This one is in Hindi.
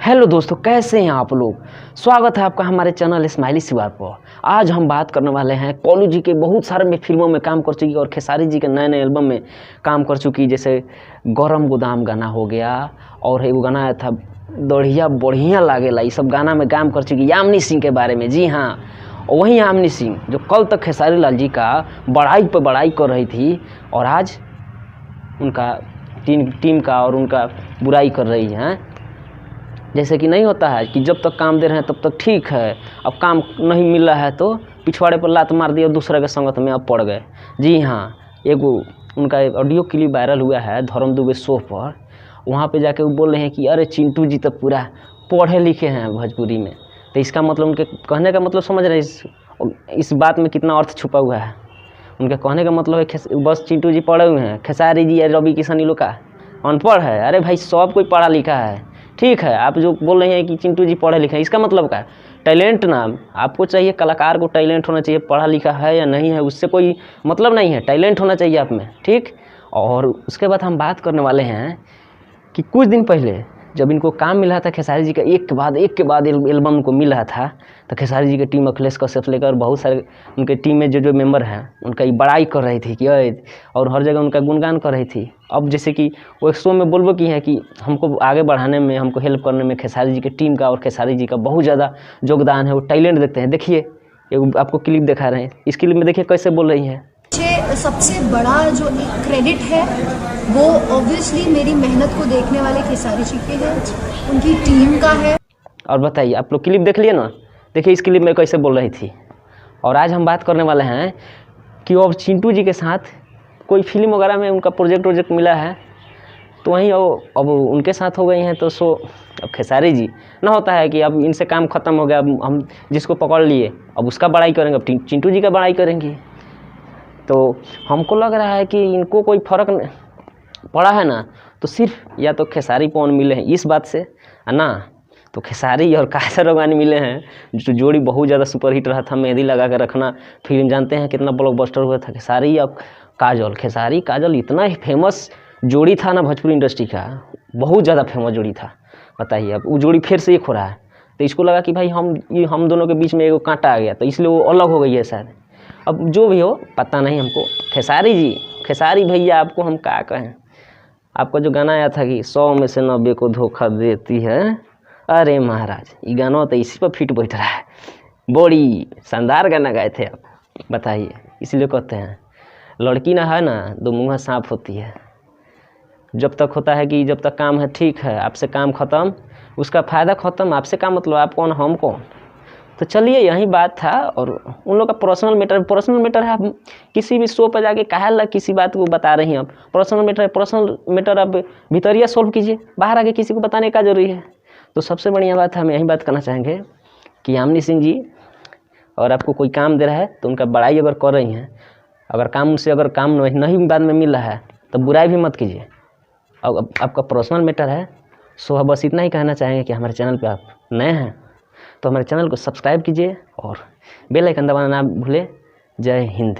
हेलो दोस्तों, कैसे हैं आप लोग। स्वागत है आपका हमारे चैनल स्माइली शिवार पर। आज हम बात करने वाले हैं कॉलू जी के बहुत सारे फिल्मों में काम कर चुकी और खेसारी जी के नए नए एल्बम में काम कर चुकी, जैसे गरम गोदाम गाना हो गया और एक गाना आया था दढ़िया बढ़िया लागेला। ये सब गाना में काम कर चुकी यामिनी सिंह के बारे में। जी हाँ, वही यामिनी सिंह जो कल तक खेसारी लाल जी का बड़ाई पर बड़ाई कर रही थी और आज उनका टीम का और उनका बुराई कर रही है। जैसे कि नहीं होता है कि जब तक काम दे रहे हैं तब तक ठीक है, अब काम नहीं मिल रहा है तो पिछवाड़े पर लात मार दिया और दूसरे के संगत में अब पड़ गए। जी हाँ, एगो उनका एक ऑडियो क्लिप वायरल हुआ है धर्म दुबे शो पर। वहाँ पे जाके वो बोल रहे हैं कि अरे चिंटू जी तो पूरा पढ़े लिखे हैं भोजपुरी में। तो इसका मतलब, उनके कहने का मतलब समझ रहे हैं इस बात में कितना अर्थ छुपा हुआ है। उनके कहने का मतलब है बस चिंटू जी पढ़े हुए हैं, खेसारी जी या रवि किशन लोग का अनपढ़ है। अरे भाई, सब कोई पढ़ा लिखा है। ठीक है, आप जो बोल रहे हैं कि चिंटू जी पढ़े लिखे हैं, इसका मतलब क्या है? टैलेंट ना आपको चाहिए, कलाकार को टैलेंट होना चाहिए। पढ़ा लिखा है या नहीं है उससे कोई मतलब नहीं है, टैलेंट होना चाहिए आप में। ठीक। और उसके बाद हम बात करने वाले हैं कि कुछ दिन पहले जब इनको काम मिला था खेसारी जी का एक के बाद एल्बम को मिल रहा था, तो खेसारी जी की टीम अखिलेश कश्यप से लेकर बहुत सारे उनके टीम में जो मेंबर हैं उनका बड़ाई कर रही थी कि और हर जगह उनका गुणगान कर रही थी। अब जैसे कि वो एक शो में बोलबो की है कि हमको आगे बढ़ाने में, हमको हेल्प करने में खेसारी जी की टीम का और खेसारी जी का बहुत ज़्यादा योगदान है। वो टैलेंट देखते हैं। देखिए, एक आपको क्लिप दिखा रहे हैं, इस क्लिप में देखिए कैसे बोल रही हैं। सबसे बड़ा जो क्रेडिट है वो ऑब्वियसली मेरी मेहनत को देखने वाले खेसारी जी के हैं, उनकी टीम का है। और बताइए, आप लोग क्लिप देख लिए ना, देखिए इस क्लिप में कैसे बोल रही थी। और आज हम बात करने वाले हैं कि अब चिंटू जी के साथ कोई फिल्म वगैरह में उनका प्रोजेक्ट मिला है, तो वहीं अब उनके साथ हो गई हैं। तो अब खेसारी जी ना होता है कि अब इनसे काम ख़त्म हो गया, अब हम जिसको पकड़ लिए अब उसका बड़ाई करेंगे, अब चिंटू जी का बड़ाई करेंगे। तो हमको लग रहा है कि इनको कोई फ़र्क पड़ा है ना, तो सिर्फ या तो खेसारी पवन मिले हैं इस बात से ना, तो खेसारी और काजल राघवानी मिले हैं, जो जोड़ी बहुत ज़्यादा सुपरहिट रहा था। मेहंदी लगा कर रखना फिल्म जानते हैं कितना ब्लॉकबस्टर हुआ था। खेसारी और खेसारी काजल इतना ही फेमस जोड़ी था ना भोजपुरी इंडस्ट्री का, बहुत ज़्यादा फेमस जोड़ी था। बताइए, अब वो जोड़ी फिर से एक हो रहा है, तो इसको लगा कि भाई हम दोनों के बीच में एक कांटा आ गया, तो इसलिए वो अलग हो गई है शायद। अब जो भी हो पता नहीं हमको। खेसारी भैया, आपको हम क्या कहें। आपका जो गाना आया था कि 100 में से 90 को धोखा देती है, अरे महाराज, ये गाना तो इसी पर फिट बैठ रहा है। बड़ी शानदार गाना गाए थे आप। बताइए, इसलिए कहते हैं लड़की ना है ना दो मुँह सांप होती है। जब तक होता है कि जब तक काम है ठीक है, आपसे काम ख़त्म, उसका फ़ायदा ख़त्म, आपसे काम मतलब आप कौन हम कौन। तो चलिए, यही बात था। और उन लोग का पर्सनल मैटर है। आप किसी भी शो पर जाके काहे किसी बात को बता रही हैं। आप पर्सनल मैटर आप भीतरिया सॉल्व कीजिए, बाहर आके किसी को बताने का जरूरी है। तो सबसे बढ़िया बात है, हम यही बात करना चाहेंगे कि यामिनी सिंह जी और आपको कोई काम दे रहा है तो उनका बड़ाई अगर कर रही हैं, अगर काम नहीं बाद में मिल रहा है तो बुराई भी मत कीजिए। अब आपका पर्सनल मैटर है। सो बस इतना ही कहना चाहेंगे कि हमारे चैनल पर आप नए हैं तो हमारे चैनल को सब्सक्राइब कीजिए और बेल आइकन दबाना ना भूलें। जय हिंद।